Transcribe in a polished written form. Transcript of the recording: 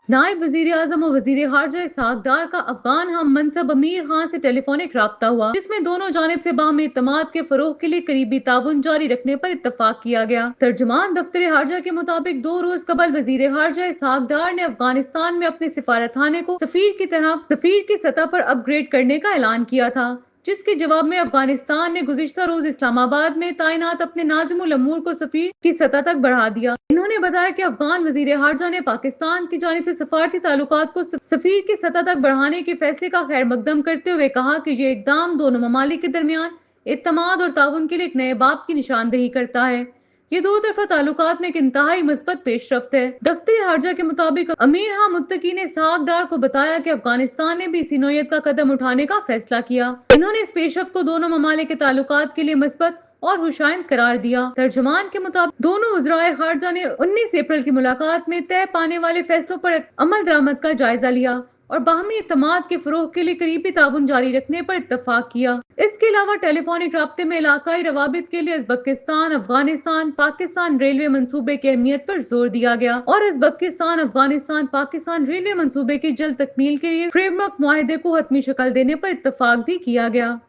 نائب وزیر اعظم اور وزیر خارجہ اسحاق ڈار کا افغان ہم منصب امیر خان سے ٹیلی فونک رابطہ ہوا، جس میں دونوں جانب سے باہمی اعتماد کے فروغ کے لیے قریبی تعاون جاری رکھنے پر اتفاق کیا گیا۔ ترجمان دفتر خارجہ کے مطابق 2 روز قبل وزیر خارجہ اسحاق ڈار نے افغانستان میں اپنے سفارتخانے کو سفیر کی سطح پر اپ گریڈ کرنے کا اعلان کیا تھا، جس کے جواب میں افغانستان نے گزشتہ روز اسلام آباد میں تعینات اپنے ناظم الامور کو سفیر کی سطح تک بڑھا دیا۔ انہوں نے بتایا کہ افغان وزیر خارجہ نے پاکستان کی جانب سے سفارتی تعلقات کو سفیر کی سطح تک بڑھانے کے فیصلے کا خیر مقدم کرتے ہوئے کہا کہ یہ اقدام دونوں ممالک کے درمیان اعتماد اور تعاون کے لیے ایک نئے باب کی نشاندہی کرتا ہے۔ یہ دو طرفہ تعلقات میں ایک انتہائی مثبت پیش رفت ہے۔ دفتر خارجہ کے مطابق امیر خان متقی نے اسحاق ڈار کو بتایا کہ افغانستان نے بھی اسی نوعیت کا قدم اٹھانے کا فیصلہ کیا۔ انہوں نے اس پیش رفت کو دونوں ممالک کے تعلقات کے لیے مثبت اور خوشائند قرار دیا۔ ترجمان کے مطابق دونوں وزرائے خارجہ نے 19 اپریل کی ملاقات میں طے پانے والے فیصلوں پر عمل درآمد کا جائزہ لیا اور باہمی اعتماد کے فروغ کے لیے قریبی تعاون جاری رکھنے پر اتفاق کیا۔ اس کے علاوہ ٹیلی فونک رابطے میں علاقائی روابط کے لیے ازبکستان افغانستان پاکستان ریلوے منصوبے کی اہمیت پر زور دیا گیا اور ازبکستان افغانستان پاکستان ریلوے منصوبے کی جلد تکمیل کے لیے فریم ورک معاہدے کو حتمی شکل دینے پر اتفاق بھی کیا گیا۔